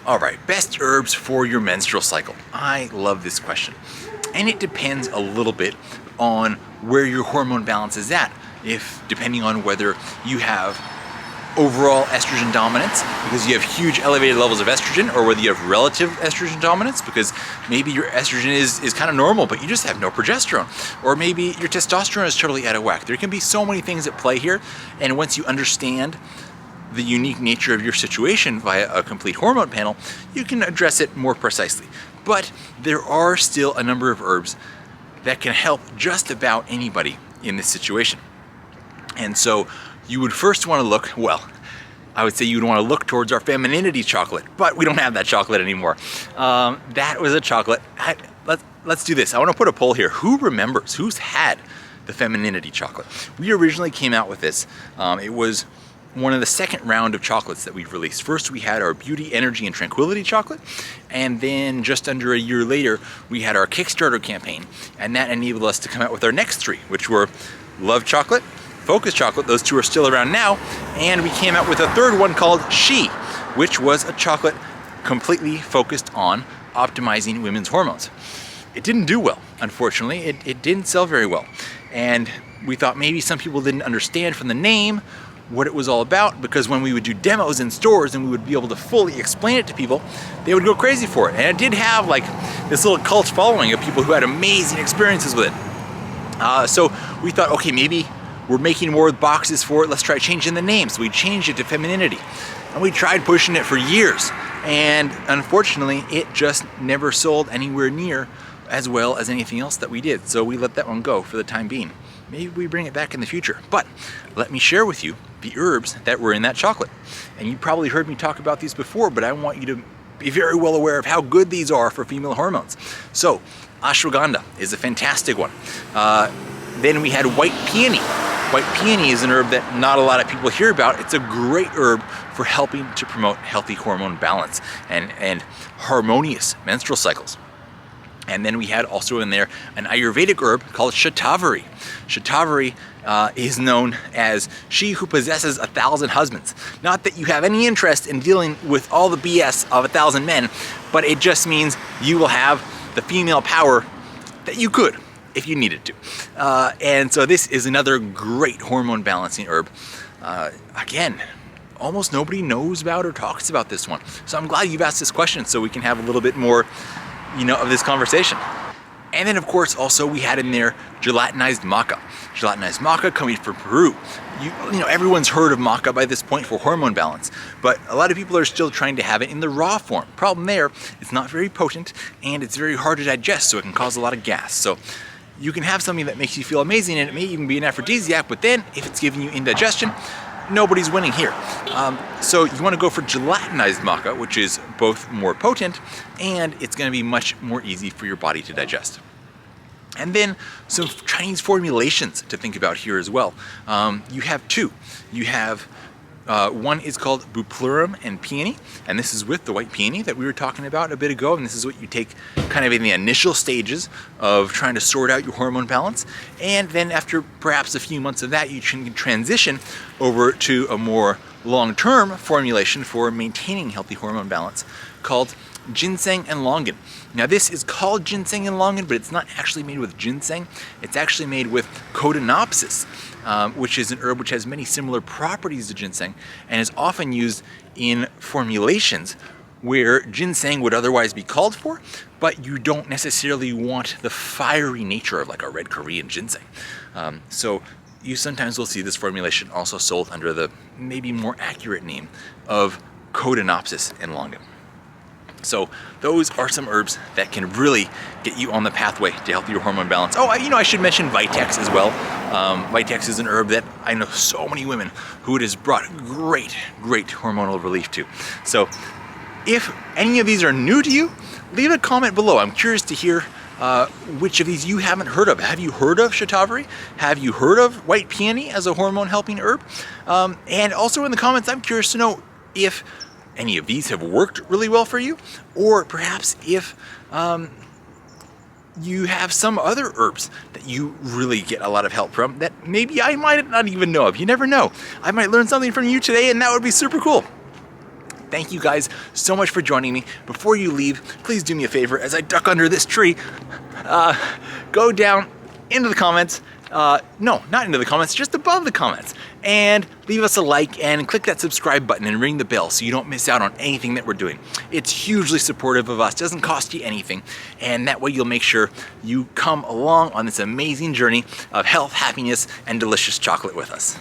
All right, best herbs for your menstrual cycle. I love this question. And it depends a little bit on where your hormone balance is at. Depending on whether you have overall estrogen dominance because you have huge elevated levels of estrogen, or whether you have relative estrogen dominance because maybe your estrogen is kind of normal but you just have no progesterone, or maybe your testosterone is totally out of whack. There can be so many things at play here, and once you understand the unique nature of your situation via a complete hormone panel, you can address it more precisely. But there are still a number of herbs that can help just about anybody in this situation. And so you would first want to look, well, I would say you would want to look towards our Femininity Chocolate, but we don't have that chocolate anymore. That was a chocolate. Let's do this. I want to put a poll here. Who remembers? Who's had the Femininity Chocolate? We originally came out with this. It was one of the second round of chocolates that we've released. First, we had our Beauty, Energy, and Tranquility chocolate, and then just under a year later, we had our Kickstarter campaign, and that enabled us to come out with our next three, which were Love Chocolate, Focus Chocolate. Those two are still around now, and we came out with a third one called She, which was a chocolate completely focused on optimizing women's hormones. It didn't do well, unfortunately. It didn't sell very well, and we thought maybe some people didn't understand from the name what it was all about, because when we would do demos in stores and we would be able to fully explain it to people, they would go crazy for it. And it did have like this little cult following of people who had amazing experiences with it. So we thought, okay, maybe we're making more boxes for it, let's try changing the name. So we changed it to Femininity. And we tried pushing it for years. And unfortunately, it just never sold anywhere near as well as anything else that we did. So we let that one go for the time being. Maybe we bring it back in the future. But let me share with you the herbs that were in that chocolate. And you probably heard me talk about these before, but I want you to be very well aware of how good these are for female hormones. So ashwagandha is a fantastic one. Then we had white peony. White peony is an herb that not a lot of people hear about. It's a great herb for helping to promote healthy hormone balance and harmonious menstrual cycles. And then we had also in there an Ayurvedic herb called Chautavari. Chautavari is known as she who possesses 1,000 husbands. Not that you have any interest in dealing with all the BS of 1,000 men, but it just means you will have the female power that you could if you needed to. And so this is another great hormone balancing herb. Again, almost nobody knows about or talks about this one. So I'm glad you've asked this question so we can have a little bit more of this conversation. And then of course also we had in there gelatinized maca. Gelatinized maca coming from Peru. Everyone's heard of maca by this point for hormone balance, but a lot of people are still trying to have it in the raw form. Problem there, it's not very potent and it's very hard to digest, so it can cause a lot of gas. So you can have something that makes you feel amazing and it may even be an aphrodisiac, but then if it's giving you indigestion, nobody's winning here. So you want to go for gelatinized maca, which is both more potent and it's going to be much more easy for your body to digest. And then some Chinese formulations to think about here as well. You have two. You have one is called Bupleurum and Peony, and this is with the white peony that we were talking about a bit ago, and this is what you take kind of in the initial stages of trying to sort out your hormone balance. And then after perhaps a few months of that, you can transition over to a more long-term formulation for maintaining healthy hormone balance called Ginseng and Longin. Now this is called Ginseng and Longin, but it's not actually made with ginseng. It's actually made with Codonopsis, which is an herb which has many similar properties to ginseng and is often used in formulations where ginseng would otherwise be called for, but you don't necessarily want the fiery nature of like a red Korean ginseng. So you sometimes will see this formulation also sold under the maybe more accurate name of Codonopsis and Longin. So those are some herbs that can really get you on the pathway to healthier hormone balance. Oh, I should mention Vitex as well. Vitex is an herb that I know so many women who it has brought great hormonal relief to. So if any of these are new to you, leave a comment below. I'm curious to hear which of these you haven't heard of. Have you heard of Chautavari? Have you heard of white peony as a hormone helping herb? And also in the comments, I'm curious to know if any of these have worked really well for you, or perhaps if you have some other herbs that you really get a lot of help from that maybe I might not even know of. You never know. I might learn something from you today and that would be super cool. Thank you guys so much for joining me. Before you leave, please do me a favor as I duck under this tree. Go down into the comments. No, not into the comments, just above the comments. And leave us a like and click that subscribe button and ring the bell so you don't miss out on anything that we're doing. It's hugely supportive of us, doesn't cost you anything, and that way you'll make sure you come along on this amazing journey of health, happiness, and delicious chocolate with us.